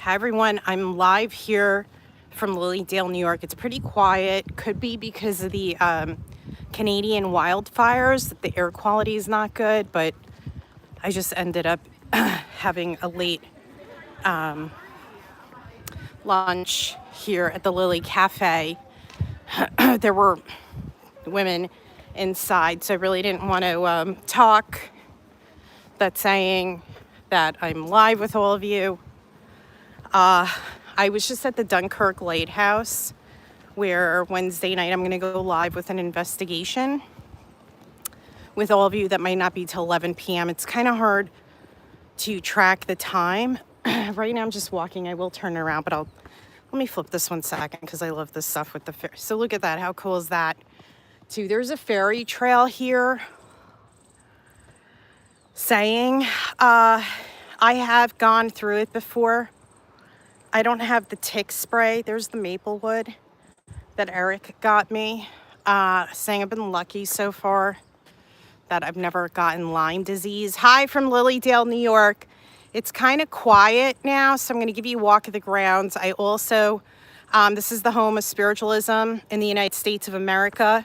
Hi everyone, I'm live here from Lilydale, New York. It's pretty quiet. Could be because of the Canadian wildfires, that the air quality is not good, but I just ended up having a late lunch here at the Lily Cafe. There were women inside, so I really didn't want to talk. That's saying that I'm live with all of you. I was just at the Dunkirk Lighthouse where Wednesday night I'm going to go live with an investigation with all of you. That might not be till 11 p.m. It's kind of hard to track the time. Right now I'm just walking. I will turn around, but let me flip this 1 second because I love this stuff with the ferry. So look at that. How cool is that? Too, there's a ferry trail here saying, I have gone through it before. I don't have the tick spray. There's the Maplewood that Eric got me, saying I've been lucky so far that I've never gotten Lyme disease. Hi from Lilydale, New York. It's kind of quiet now, so I'm going to give you a walk of the grounds. I also, this is the home of spiritualism in the United States of America.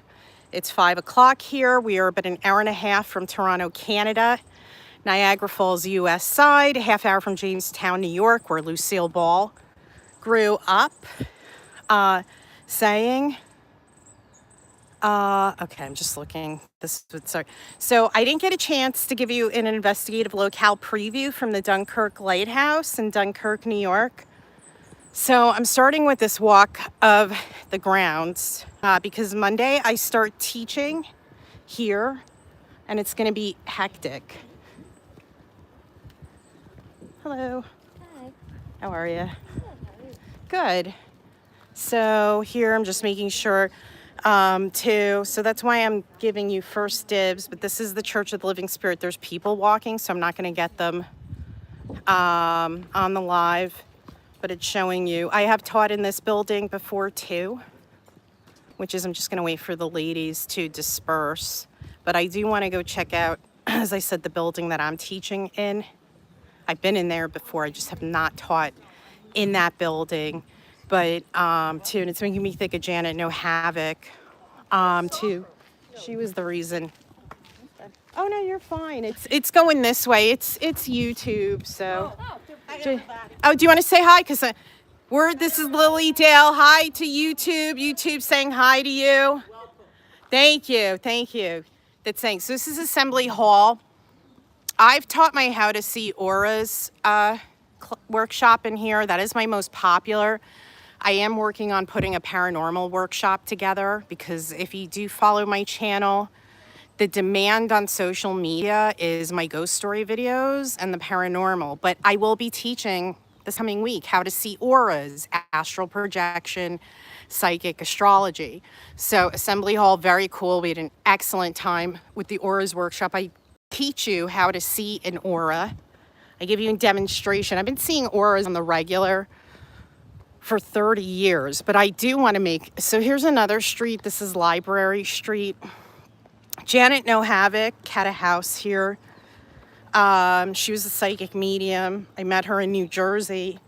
It's 5 o'clock here. We are about an hour and a half from Toronto, Canada. Niagara Falls, U.S. side, a half hour from Jamestown, New York, where Lucille Ball grew up, saying, okay, I'm just looking. Sorry. So I didn't get a chance to give you an investigative locale preview from the Dunkirk Lighthouse in Dunkirk, New York. So I'm starting with this walk of the grounds because Monday I start teaching here, and it's going to be hectic. Hello. Hi. How are you? Good. How are you? Good. So here I'm just making sure so that's why I'm giving you first dibs, but this is the Church of the Living Spirit. There's people walking, so I'm not going to get them on the live, but it's showing you. I have taught in this building before too, which is I'm just going to wait for the ladies to disperse, but I do want to go check out, as I said, the building that I'm teaching in. I've been in there before. I just have not taught in that building. But, too, and it's making me think of Janet No Havoc, too. She was the reason. Oh, no, you're fine. It's going this way. It's YouTube, so. Oh, do you want to say hi? Because this is Lilydale. Hi to YouTube. YouTube saying hi to you. Thank you. Thank you. That's saying, so this is Assembly Hall. I've taught my How to See Auras workshop in here. That is my most popular. I am working on putting a paranormal workshop together because if you do follow my channel, the demand on social media is my ghost story videos and the paranormal. But I will be teaching this coming week how to see auras, astral projection, psychic astrology. So Assembly Hall, very cool. We had an excellent time with the auras workshop. I teach you how to see an aura. I give you a demonstration. I've been seeing auras on the regular for 30 years, but I do want to so here's another street. This is Library Street. Janet No Havoc had a house here. She was a psychic medium. I met her in New Jersey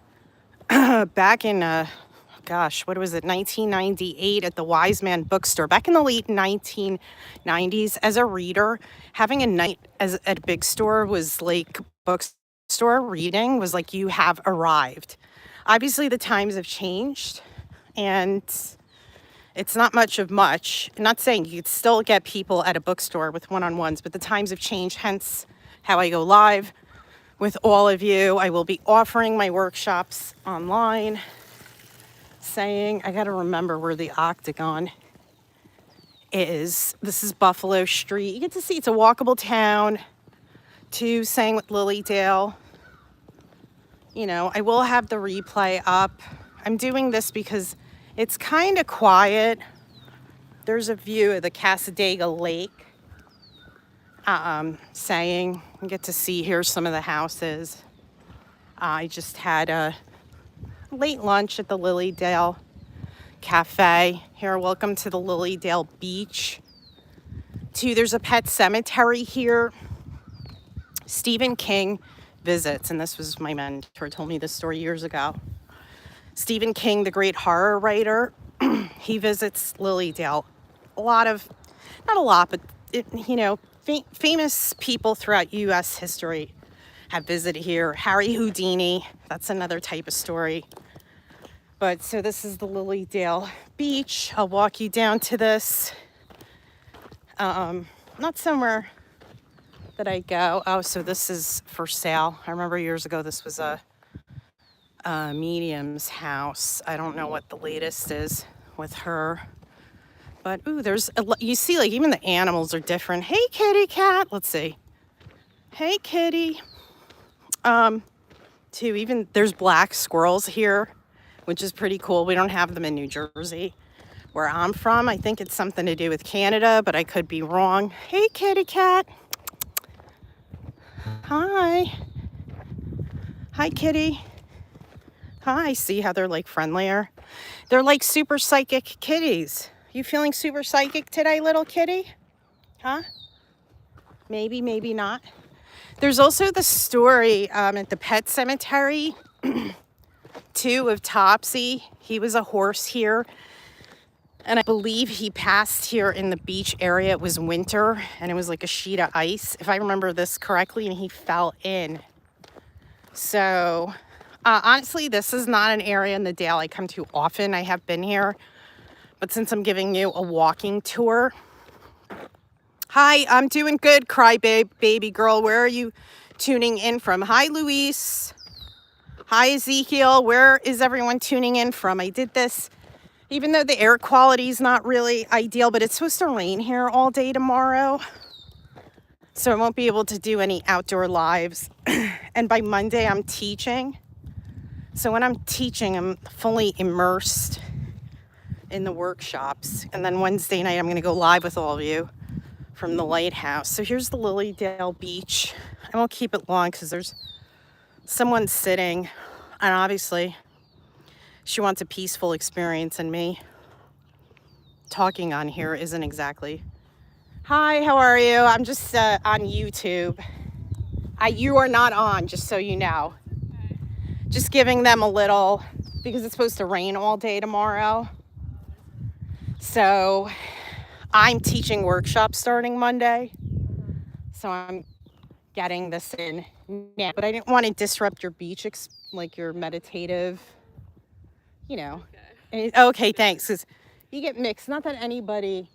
back in, what was it, 1998 at the Wise Man bookstore. Back in the late 1990s, as a reader, having a night at a big store was like bookstore reading was like you have arrived. Obviously, the times have changed, and it's not much of much. I'm not saying you could still get people at a bookstore with one-on-ones, but the times have changed, hence how I go live with all of you. I will be offering my workshops online, saying, I got to remember where the Octagon is. This is Buffalo Street. You get to see it's a walkable town, too, saying with Lilydale. You know, I will have the replay up. I'm doing this because it's kind of quiet. There's a view of the Cassadaga Lake. Saying, you get to see here some of the houses. I just had a late lunch at the Lilydale Cafe. Here, welcome to the Lilydale Beach. Too, there's a pet cemetery here. Stephen King visits, and this was my mentor told me this story years ago. Stephen King, the great horror writer, he visits Lilydale. A lot of, not a lot, but famous people throughout U.S. history have visited here. Harry Houdini, that's another type of story. But so this is the Lilydale Beach. I'll walk you down to this. Not somewhere that I go. Oh, so this is for sale. I remember years ago this was a medium's house. I don't know what the latest is with her. But ooh, you see, like, even the animals are different. Hey, kitty cat. Let's see. Hey, kitty. Even there's black squirrels here, which is pretty cool. We don't have them in New Jersey, where I'm from. I think it's something to do with Canada, but I could be wrong. Hey, kitty cat. Hi. Hi, kitty. Hi. See how they're like friendlier? They're like super psychic kitties. You feeling super psychic today, little kitty? Huh? Maybe, maybe not. There's also the story at the pet cemetery, too, of Topsy. He was a horse here. And I believe he passed here in the beach area. It was winter, and it was like a sheet of ice, if I remember this correctly, and he fell in. So, honestly, this is not an area in the Dale I come to often. I have been here. But since I'm giving you a walking tour. Hi, I'm doing good, cry baby girl. Where are you tuning in from? Hi, Luis. Hi, Ezekiel. Where is everyone tuning in from? I did this, even though the air quality is not really ideal, but it's supposed to rain here all day tomorrow. So I won't be able to do any outdoor lives. And by Monday, I'm teaching. So when I'm teaching, I'm fully immersed in the workshops. And then Wednesday night, I'm going to go live with all of you from the lighthouse. So here's the Lilydale Beach. I won't keep it long because there's someone sitting, and obviously she wants a peaceful experience, and me talking on here isn't exactly. Hi, how are you? I'm just on YouTube. You are not on, just so you know. Just giving them a little, because it's supposed to rain all day tomorrow. So I'm teaching workshops starting Monday. So I'm getting this in now. But I didn't want to disrupt your beach, like your meditative, Okay, thanks. Because you get mixed. Not that anybody,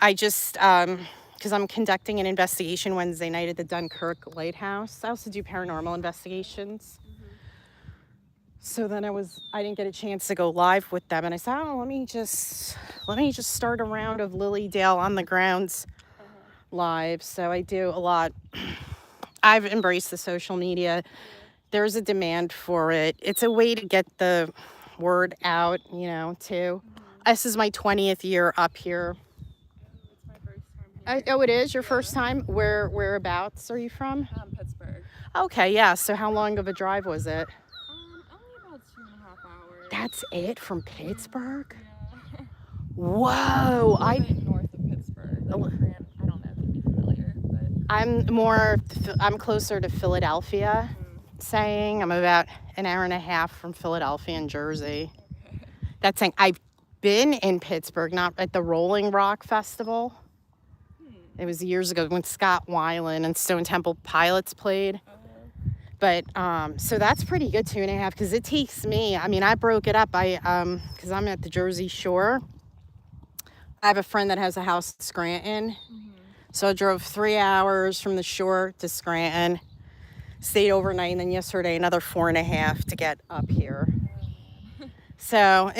I just, because I'm conducting an investigation Wednesday night at the Dunkirk Lighthouse. I also do paranormal investigations. So then I didn't get a chance to go live with them, and I said, let me just start a round of Lilydale on the grounds live. So I do a lot. I've embraced the social media. There's a demand for it. It's a way to get the word out, too. This is my 20th year up here. It's my first time here. Oh, it is your first time? Whereabouts are you from? Pittsburgh. Okay, yeah. So how long of a drive was it? Only about 2.5 hours. That's it from Pittsburgh? Yeah. Whoa! I live north of Pittsburgh. I don't know if you're familiar, but I'm closer to Philadelphia. Saying I'm about an hour and a half from Philadelphia and Jersey. Okay. That's saying I've been in Pittsburgh, not at the Rolling Rock Festival. It was years ago when Scott Weiland and Stone Temple Pilots played. But so that's pretty good, 2.5, because it takes me. I broke it up. Because I'm at the Jersey Shore. I have a friend that has a house in Scranton, so I drove 3 hours from the shore to Scranton. Stayed overnight, and then yesterday another 4.5 to get up here. So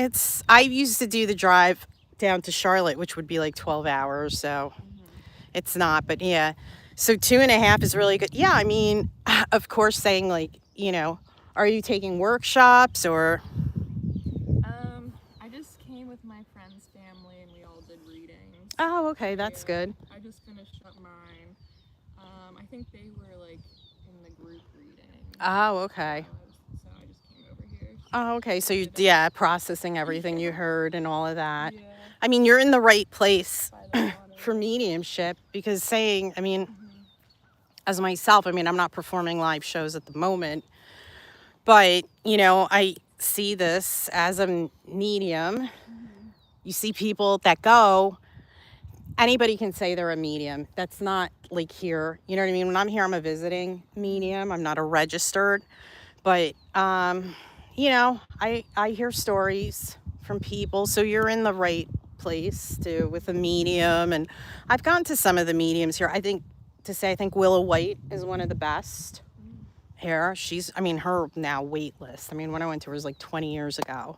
I used to do the drive down to Charlotte, which would be like 12 hours. So it's not, but yeah. So 2.5 is really good. Yeah, of course, saying like, are you taking workshops or? I just came with my friend's family, and we all did readings. Oh, okay, that's good. I just finished up mine. I think they were like in the group reading. Oh, okay. So I just came over here. Oh, okay. So you're processing everything you heard and all of that. Yeah. You're in the right place By the water. for mediumship, because saying, as myself. I mean, I'm not performing live shows at the moment, but I see this as a medium. You see people that go, anybody can say they're a medium. That's not like here. You know what I mean? When I'm here, I'm a visiting medium. I'm not a registered. But, I hear stories from people. So you're in the right place too with a medium. And I've gone to some of the mediums here. I think Willow White is one of the best here. Her now wait list. I mean, when I went to her was like 20 years ago.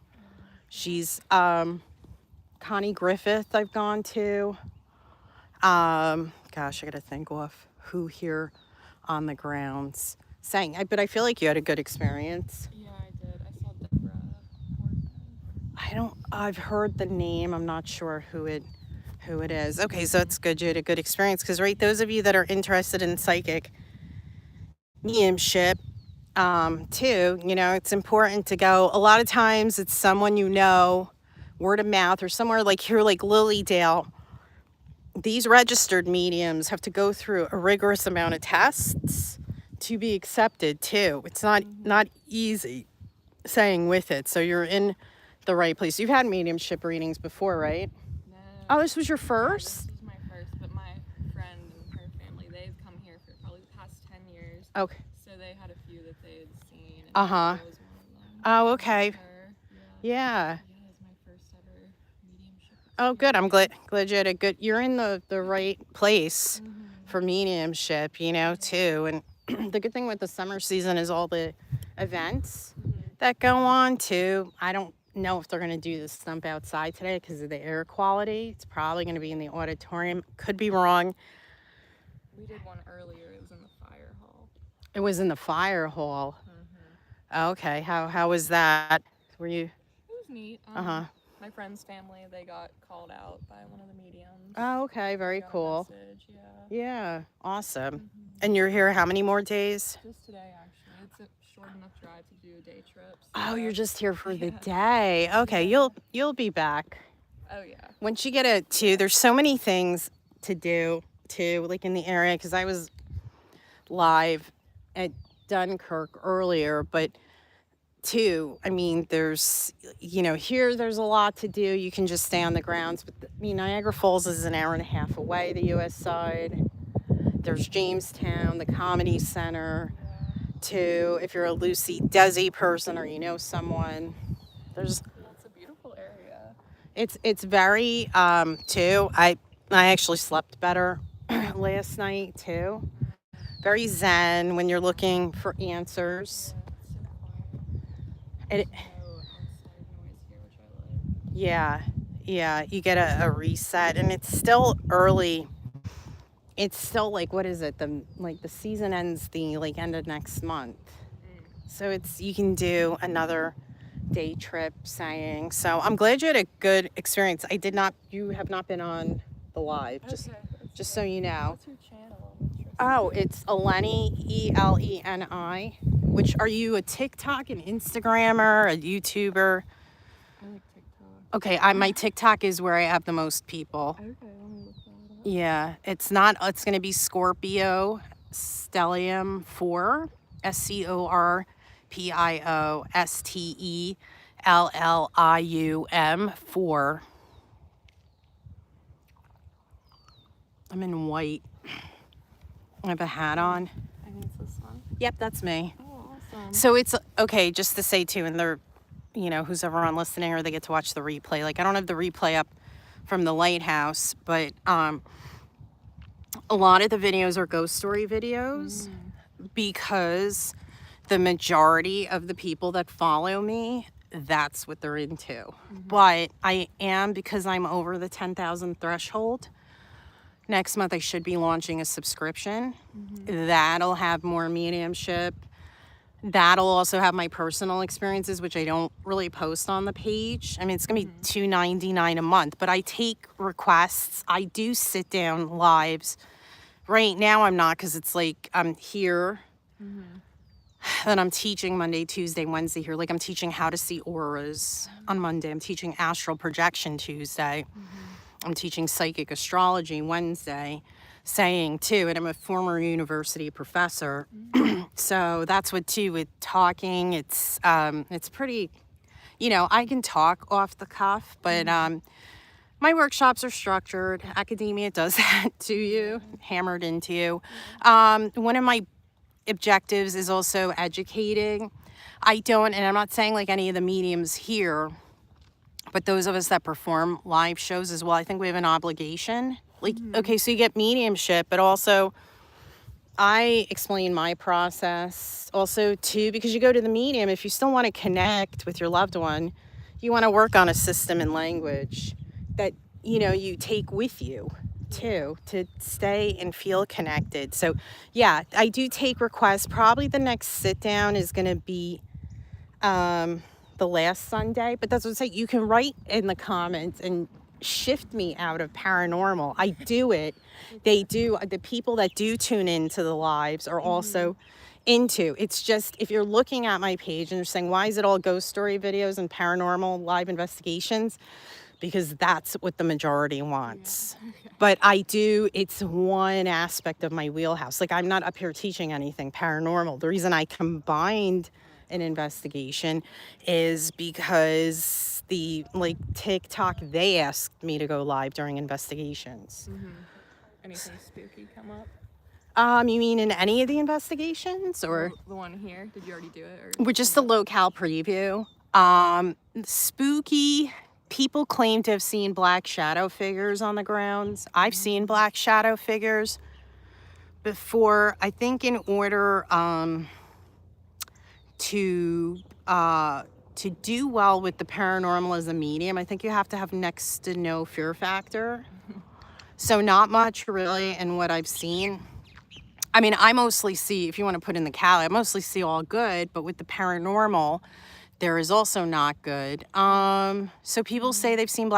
She's, Connie Griffith I've gone to. Gosh, I gotta think of who here on the grounds sang. But I feel like you had a good experience. Yeah, I did. I saw Deborah Horton. I've heard the name. I'm not sure who it is. Okay, so it's good you had a good experience, because those of you that are interested in psychic mediumship, too, it's important to go. A lot of times it's someone word of mouth, or somewhere like here, like Lilydale. These registered mediums have to go through a rigorous amount of tests to be accepted too. It's not easy saying with it. So you're in the right place. You've had mediumship readings before, right? No. Oh, this was your first? This was my first, but my friend and her family, they've come here for probably the past 10 years. Okay. So they had a few that they had seen. And Uh-huh. I was one of them. Oh, okay. Her, Yeah. Yeah, it was my first ever mediumship. Oh, good. I'm glad you had a good. You're in the right place for mediumship, too. And the good thing with the summer season is all the events that go on too. I don't know if they're going to do the stump outside today because of the air quality. It's probably going to be in the auditorium. Could be wrong. We did one earlier. It was in the fire hall. It was in the fire hall. Okay. How was that? Were you? It was neat. My friend's family, they got called out by one of the mediums. Oh, okay. Very Got a cool. message, yeah. Yeah. Awesome. And you're here how many more days? Just today, actually. It's a short enough drive to do a day trip. So Oh, you're just here for the day. Okay, you'll be back. Oh, yeah. Once you get there's so many things to do too, like in the area, because I was live at Dunkirk earlier, but too, there's, here there's a lot to do. You can just stay on the grounds, but Niagara Falls is an hour and a half away, the U.S. side. There's Jamestown, the Comedy Center, too. If you're a Lucy Desi person or someone, there's. It's a beautiful area. It's very too. I actually slept better last night too. Very zen when you're looking for answers. It's so quiet. No outside noise here, which I like. Yeah, you get a reset, and it's still early. It's still like, what is it? The season ends the end of next month. So you can do another day trip saying. So I'm glad you had a good experience. You have not been on the live, just so you know. What's your channel? Oh, it's Eleni, Eleni. Which, are you a TikTok, an Instagrammer, a YouTuber? I like TikTok. Okay, my TikTok is where I have the most people. Okay, let me look that up. Yeah, it's going to be Scorpio Stellium 4, ScorpioStellium 4. I'm in white. I have a hat on. I think it's this one. Yep, that's me. Oh, awesome. So it's okay, just to say too, and they're, who's ever on listening, or they get to watch the replay. Like, I don't have the replay up from the lighthouse, but a lot of the videos are ghost story videos because the majority of the people that follow me, that's what they're into. But I am, because I'm over the 10,000 threshold, next month I should be launching a subscription. That'll have more mediumship. That'll also have my personal experiences, which I don't really post on the page. It's gonna be $2.99 a month, but I take requests. I do sit down lives. Right now I'm not, because it's like I'm here. Then I'm teaching Monday, Tuesday, Wednesday here. Like, I'm teaching how to see auras on Monday. I'm teaching astral projection Tuesday. I'm teaching psychic astrology Wednesday. saying too, and I'm a former university professor. So that's what too with talking. It's pretty, I can talk off the cuff, but my workshops are structured. Academia does that to you, hammered into you. One of my objectives is also educating. And I'm not saying like any of the mediums here, but those of us that perform live shows as well, I think we have an obligation. Like, okay, so you get mediumship, but also I explain my process also too, because you go to the medium, if you still want to connect with your loved one, you want to work on a system and language that, you take with you too, to stay and feel connected. So yeah, I do take requests. Probably the next sit down is going to be the last Sunday, but that's what I'm saying. You can write in the comments and shift me out of paranormal. I do it. They do. The people that do tune into the lives are also into. It's just, if you're looking at my page and you're saying, why is it all ghost story videos and paranormal live investigations? Because that's what the majority wants. Yeah. Okay. But it's one aspect of my wheelhouse. Like, I'm not up here teaching anything paranormal. The reason I combined an investigation is because TikTok, they asked me to go live during investigations. Anything spooky come up? You mean in any of the investigations, or the one here? Did you already do it? We're just a locale preview. Spooky. People claim to have seen black shadow figures on the grounds. I've seen black shadow figures before. I think in order to do well with the paranormal as a medium, I think you have to have next to no fear factor. So not much really in what I've seen. I mean, I mostly see, if you want to put in the Cali, I mostly see all good, but with the paranormal, there is also not good. So people say they've seen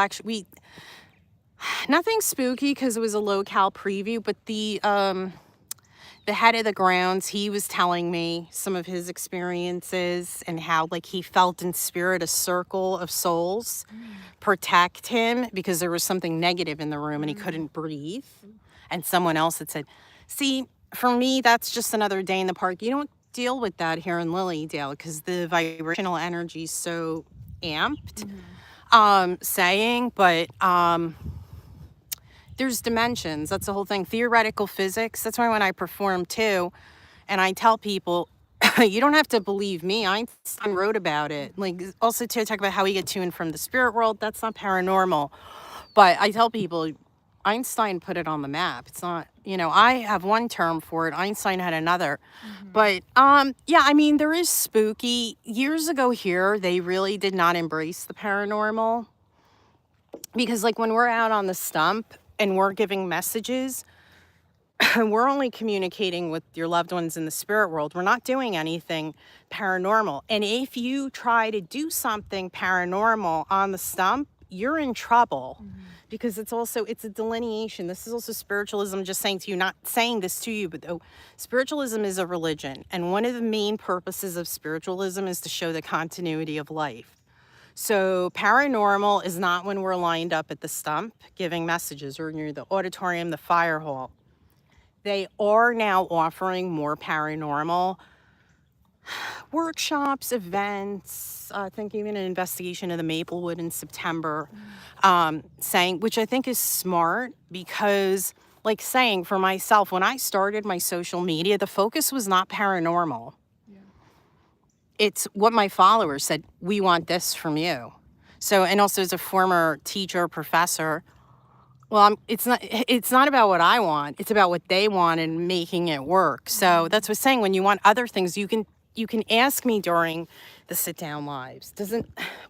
nothing spooky because it was a locale preview, but the head of the grounds, he was telling me some of his experiences and how he felt in spirit a circle of souls protect him because there was something negative in the room and he couldn't breathe. And someone else had said, see, for me, that's just another day in the park. You don't deal with that here in Lilydale because the vibrational energy is so amped. There's dimensions. That's the whole thing. Theoretical physics. That's why when I perform too, and I tell people, you don't have to believe me. Einstein wrote about it. Also to talk about how we get to and from the spirit world. That's not paranormal. But I tell people, Einstein put it on the map. It's not, I have one term for it. Einstein had another. But yeah, I mean, there is spooky. Years ago here, they really did not embrace the paranormal. Because when we're out on the stump and we're giving messages, we're only communicating with your loved ones in the spirit world. We're not doing anything paranormal. And if you try to do something paranormal on the stump, you're in trouble. Because it's a delineation. This is also spiritualism, just saying to you, not saying this to you, but spiritualism is a religion. And one of the main purposes of spiritualism is to show the continuity of life. So paranormal is not when we're lined up at the stump giving messages or near the auditorium, the fire hall. They are now offering more paranormal workshops, events, I think even an investigation of the Maplewood in September, which I think is smart because, for myself, when I started my social media, the focus was not paranormal. Yeah. It's what my followers said, we want this from you. So, and also as a former teacher, professor, it's not about what I want, it's about what they want and making it work. So that's what I'm saying, when you want other things, you can ask me during the sit down lives.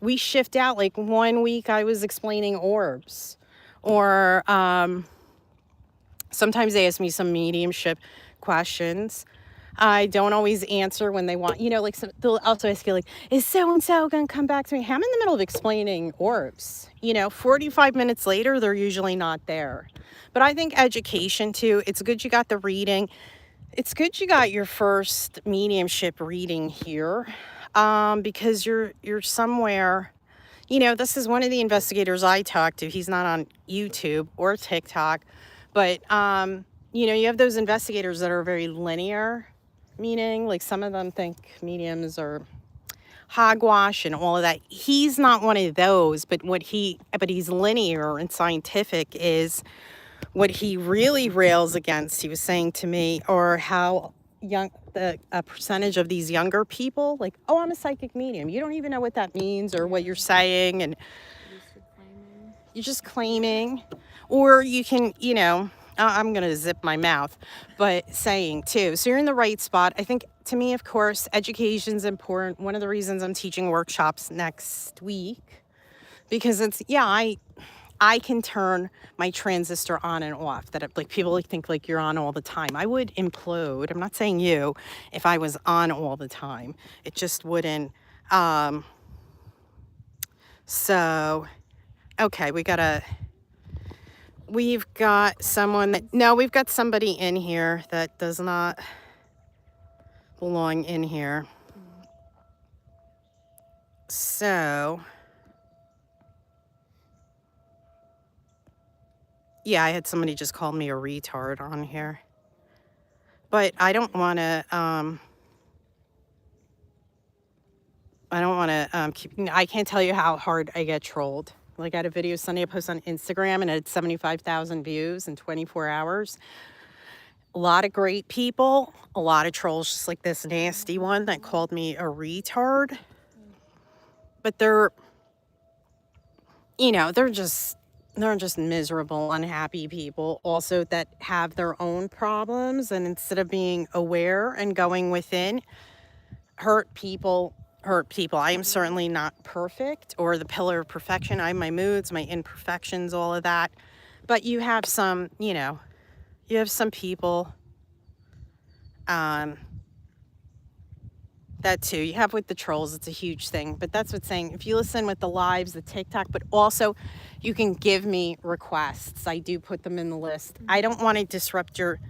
We shift out? 1 week I was explaining orbs, or sometimes they ask me some mediumship questions. I don't always answer when they want, they'll also ask you is so-and-so gonna come back to me? I'm in the middle of explaining orbs, 45 minutes later, they're usually not there. But I think education too, it's good you got the reading. It's good you got your first mediumship reading here, because you're somewhere, this is one of the investigators I talked to. He's not on YouTube or TikTok, but, you know, you have those investigators that are very linear, meaning like some of them think mediums are hogwash and all of that. He's not one of those, but but he's linear and scientific is what he really rails against. He was saying to me, or how young a percentage of these younger people, like, oh, I'm a psychic medium. You don't even know what that means or what you're saying, and Lucid claiming. you're just claiming, or you can, you know, I'm going to zip my mouth, but saying too. So you're in the right spot. I think to me, of course, education's important. One of the reasons I'm teaching workshops next week, because it's, yeah, I can turn my transistor on and off. That like people like think like you're on all the time. I would implode. I'm not saying you, if I was on all the time. It just wouldn't. So, okay, we've got someone that, no, we've got somebody in here that does not belong in here. So, yeah, I had somebody just call me a retard on here. But I don't want to, keep, I can't tell you how hard I get trolled. Like I had a video Sunday I posted on Instagram and it had 75,000 views in 24 hours. A lot of great people, a lot of trolls, just like this nasty one that called me a retard. But they're, you know, they're just miserable, unhappy people also that have their own problems. And instead of being aware and going within, hurt people. I am certainly not perfect or the pillar of perfection. I have my moods, my imperfections, all of that. But you have some, you know, you have some people that too. You have with the trolls, it's a huge thing. But that's what's saying. If you listen with the lives, the TikTok, but also you can give me requests. I do put them in the list. I don't want to disrupt your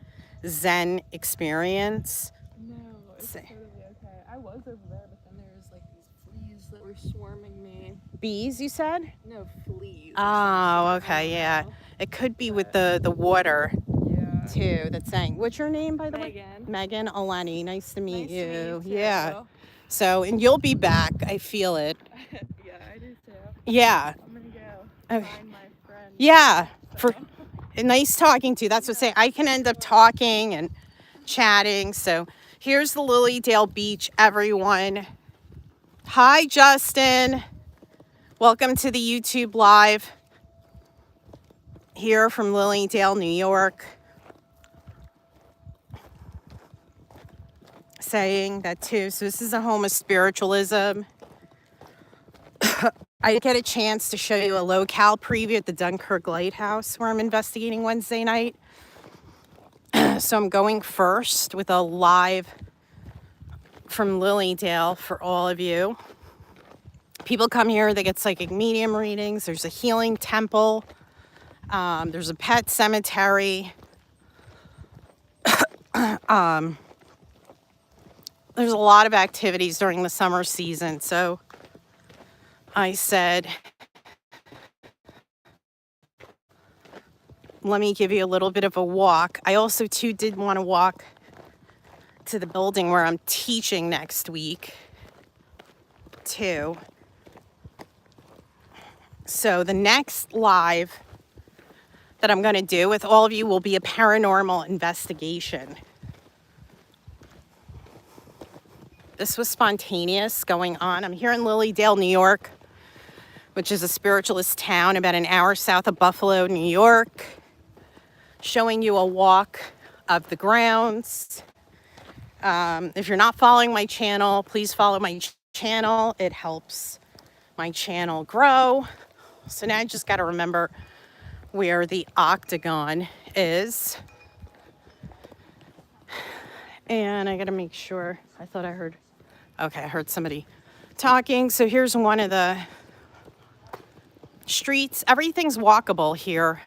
Zen experience. No, it's totally okay. I was over there, but then there was like these fleas that were swarming me. Bees, you said? No, fleas. Oh, okay, yeah. It could be with the water Yeah. too. That's saying. What's your name, by the way? Megan. Megan Aleni. Nice to meet Nice you. to meet you Yeah. too. So, and you'll be back. I feel it. Yeah, I do too. Yeah. I'm gonna go Okay. find my friend. Yeah. For nice talking to you. That's what I'm saying. I can end up talking and chatting. So here's the Lilydale Beach, everyone. Hi, Justin. Welcome to the YouTube Live here from Lilydale, New York. Saying that too. So this is a home of spiritualism. I didn't get a chance to show you a locale preview at the Dunkirk Lighthouse where I'm investigating Wednesday night. So I'm going first with a live from Lilydale for all of you. People come here, they get psychic medium readings. There's a healing temple. There's a pet cemetery. There's a lot of activities during the summer season. So I said, let me give you a little bit of a walk. I also too did want to walk to the building where I'm teaching next week too. So the next live that I'm going to do with all of you will be a paranormal investigation. This was spontaneous going on. I'm here in Lilydale, New York, which is a spiritualist town about an hour south of Buffalo, New York, showing you a walk of the grounds. If you're not following my channel, please follow my channel. It helps my channel grow. So now I just got to remember where the octagon is. And I got to make sure. I thought I heard. Okay, I heard somebody talking. So here's one of the streets. Everything's walkable here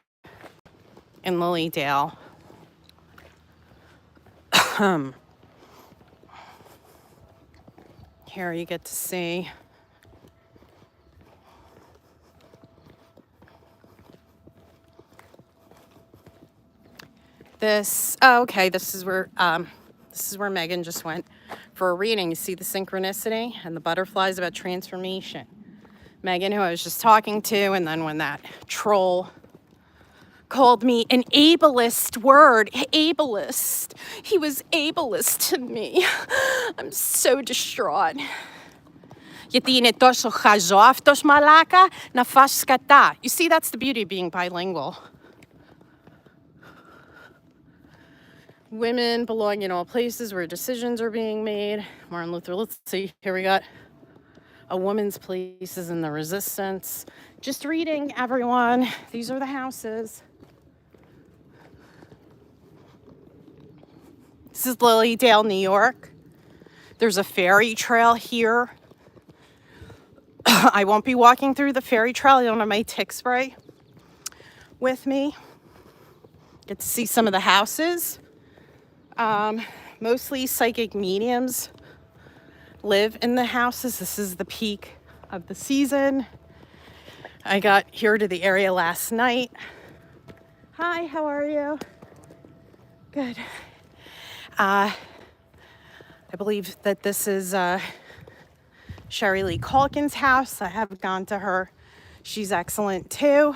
in Lilydale. Here you get to see. This, oh, okay, this is where Megan just went for a reading. You see the synchronicity and the butterflies about transformation. Megan, who I was just talking to, and then when that troll called me an ableist word, ableist. He was ableist to me. I'm so distraught. You see, that's the beauty of being bilingual. Women belong in all places where decisions are being made. Martin Luther, let's see, here we got a woman's place is in the resistance. Just reading, everyone. These are the houses. This is Lilydale, New York. There's a ferry trail here. I won't be walking through the ferry trail. I don't have my tick spray with me. Get to see some of the houses. Mostly psychic mediums live in the houses. This is the peak of the season. I got here to the area last night. Hi, how are you? Good. I believe that this is Sherry Lee Calkins' house. I have gone to her. She's excellent too.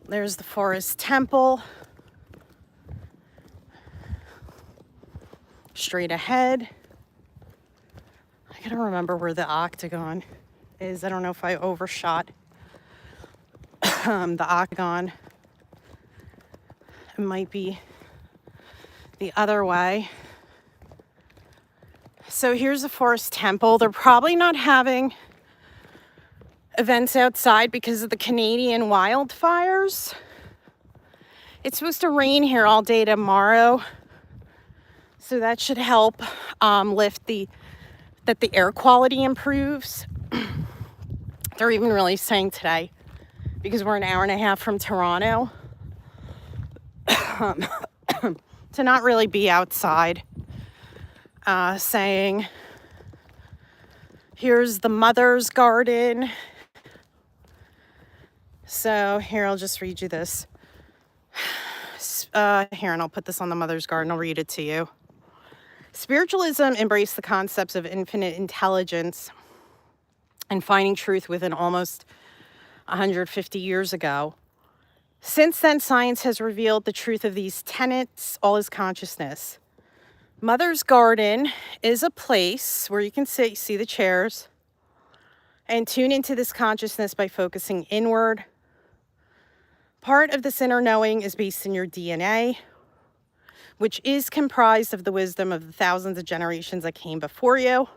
There's the Forest Temple. Straight ahead. I gotta remember where the octagon is. I don't know if I overshot the octagon. It might be the other way. So here's the Forest Temple. They're probably not having events outside because of the Canadian wildfires. It's supposed to rain here all day tomorrow. So that should help lift that the air quality improves. They're even really saying today, because we're an hour and a half from Toronto, to not really be outside, saying, here's the mother's garden. So here, I'll just read you this. Here, and I'll put this on the mother's garden. I'll read it to you. Spiritualism embraced the concepts of infinite intelligence and finding truth within almost 150 years ago. Since then, science has revealed the truth of these tenets. All is consciousness. Mother's Garden is a place where you can sit, see the chairs, and tune into this consciousness by focusing inward. Part of this inner knowing is based in your DNA, which is comprised of the wisdom of the thousands of generations that came before you.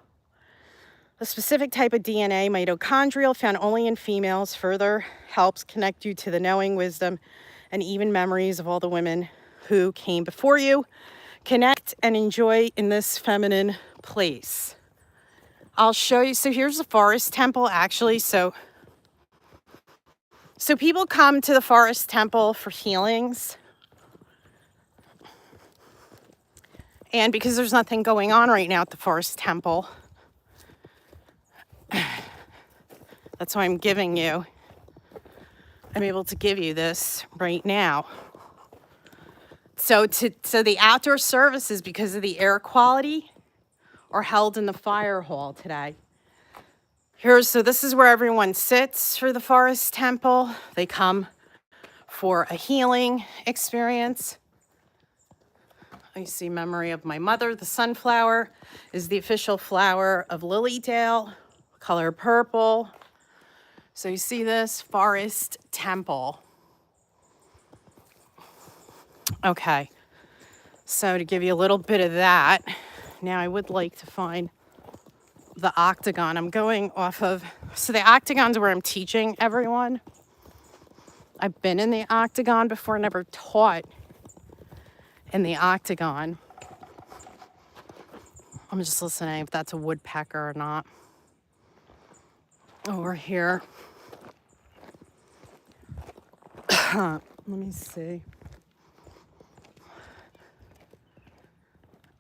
A specific type of DNA, mitochondrial, found only in females, further helps connect you to the knowing, wisdom, and even memories of all the women who came before you. Connect and enjoy in this feminine place. I'll show you. So here's the Forest Temple, actually. So people come to the Forest Temple for healings. And because there's nothing going on right now at the Forest Temple, that's why I'm able to give you this right now. So the outdoor services, because of the air quality, are held in the fire hall today. So this is where everyone sits for the Forest Temple. They come for a healing experience. I see memory of my mother. The sunflower is the official flower of Lilydale, color purple. So you see this Forest Temple. Okay, so to give you a little bit of that, now I would like to find the octagon. I'm going off of, so the octagon's where I'm teaching everyone. I've been in the octagon before, never taught in the octagon. I'm just listening if that's a woodpecker or not. Over here. Let me see.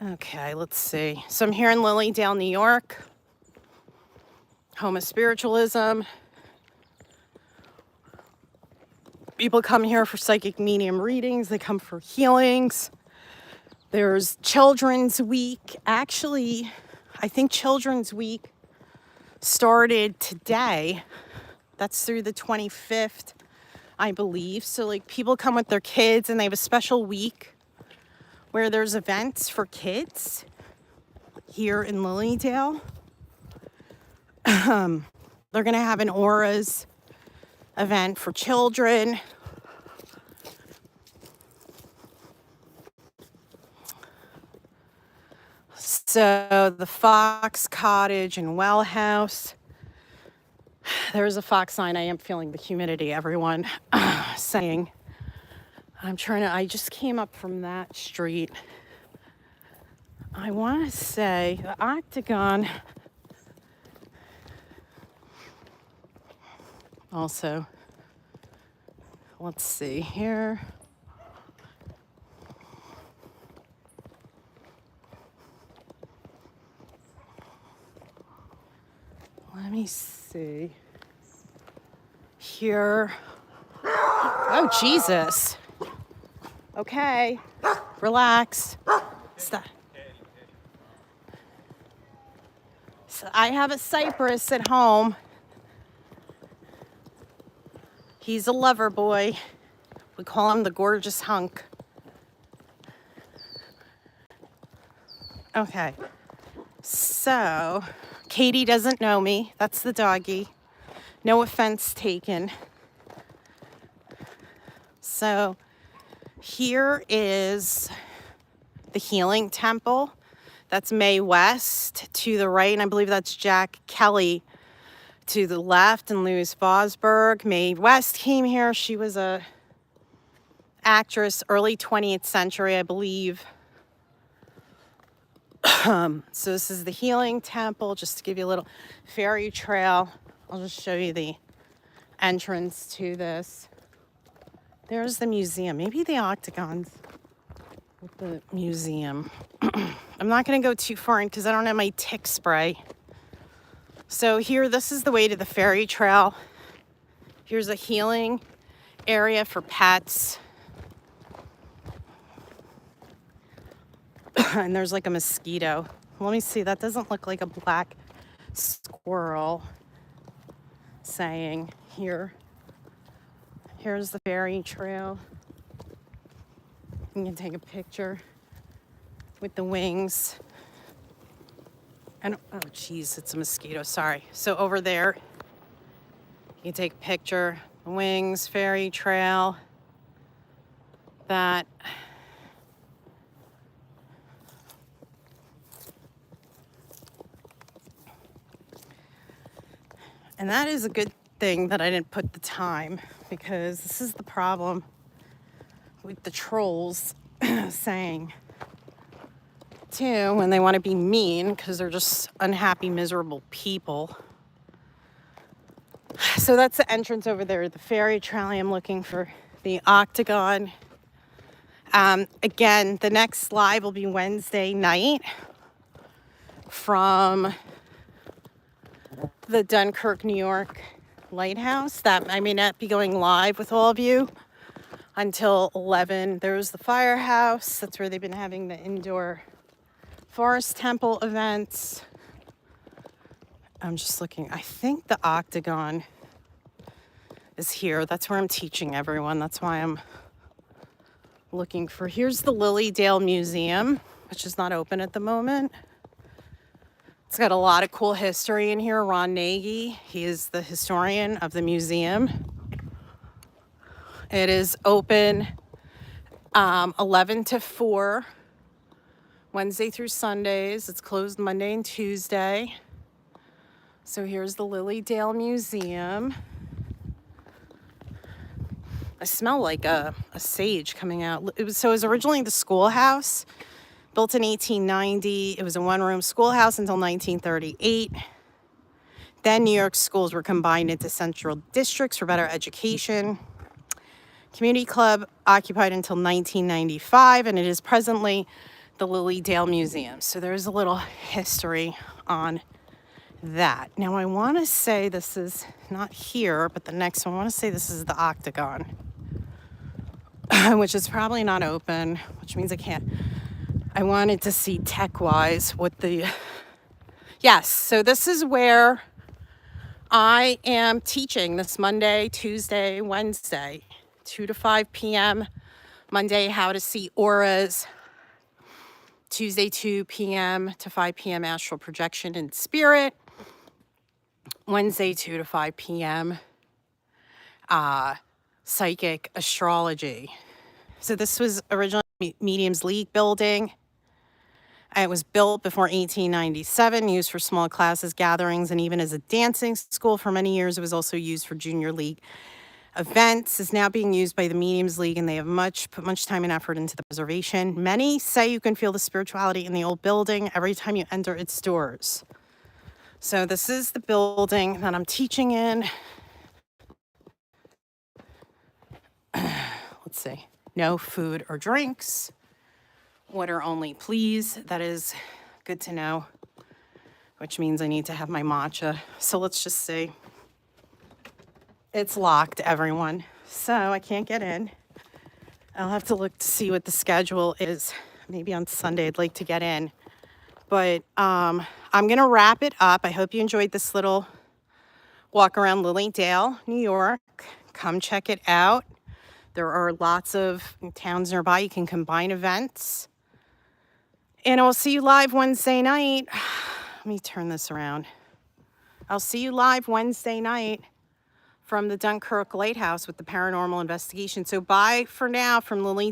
Okay, let's see. So I'm here in Lilydale, New York. Home of spiritualism. People come here for psychic medium readings. They come for healings. There's Children's Week. Actually, I think Children's Week started today. That's through the 25th, I believe. So like people come with their kids and they have a special week where there's events for kids here in Lilydale. They're going to have an auras event for children. So the Fox Cottage and Well House. There's a fox sign. I am feeling the humidity, everyone. Saying, I just came up from that street. I want to say the Octagon. Also, let's see here. Let me see. Here. Oh, Jesus. Okay. Relax. Stop. So I have a Cypress at home. He's a lover boy. We call him the gorgeous hunk. Okay. So, Katie doesn't know me. That's the doggy. No offense taken. So, here is the Healing Temple. That's Mae West to the right, and I believe that's Jack Kelly to the left, and Louis Fosberg. Mae West came here. She was a actress, early 20th century, I believe. So this is the Healing Temple, just to give you a little fairy trail. I'll just show you the entrance to this. There's the museum. Maybe the Octagon's with the museum. I'm not going to go too far in because I don't have my tick spray. So here, this is the way to the fairy trail. Here's a healing area for pets. And there's like a mosquito. Let me see. That doesn't look like a black squirrel. Saying here. Here's the fairy trail. You can take a picture with the wings. And oh geez, it's a mosquito. Sorry. So over there, you can take a picture. The wings, fairy trail. That. And that is a good thing that I didn't put the time, because this is the problem with the trolls saying too, when they want to be mean, because they're just unhappy, miserable people. So that's the entrance over there, the fairy trail. I am looking for the Octagon. Again, the next live will be Wednesday night from the Dunkirk, New York Lighthouse. That I may not be going live with all of you until 11. There's the firehouse. That's where they've been having the indoor Forest Temple events. I'm just looking. I think the Octagon is here. That's where I'm teaching everyone. That's why I'm looking for. Here's the Lilydale Museum, which is not open at the moment. It's got a lot of cool history in here. Ron Nagy, he is the historian of the museum. It is open 11 to 4, Wednesday through Sundays. It's closed Monday and Tuesday. So here's the Lilydale Museum. I smell like a sage coming out. It was originally the schoolhouse. Built in 1890, it was a one-room schoolhouse until 1938. Then New York schools were combined into central districts for better education. Community club occupied until 1995, and it is presently the Lilydale Museum. So there's a little history on that. Now I want to say this is not here, but the next one, I want to say this is the Octagon. which is probably not open, which means I can't. I wanted to see tech-wise what the... Yes, so this is where I am teaching this Monday, Tuesday, Wednesday, 2 to 5 p.m. Monday, how to see auras. Tuesday, 2 p.m. to 5 p.m. astral projection and spirit. Wednesday, 2 to 5 p.m. Psychic astrology. So this was originally Mediums League building. It was built before 1897, used for small classes, gatherings, and even as a dancing school for many years. It was also used for junior league events. Is now being used by the Mediums League, and they have put much time and effort into the preservation. Many say you can feel the spirituality in the old building every time you enter its doors. So this is the building that I'm teaching in. Let's see. No food or drinks. Water only, please. That is good to know, which means I need to have my matcha. So let's just see. It's locked, everyone. So I can't get in. I'll have to look to see what the schedule is. Maybe on Sunday I'd like to get in. But I'm going to wrap it up. I hope you enjoyed this little walk around Lilydale, New York. Come check it out. There are lots of towns nearby. You can combine events. And I'll see you live Wednesday night. Let me turn this around. I'll see you live Wednesday night from the Dunkirk Lighthouse with the paranormal investigation. So bye for now from Lily.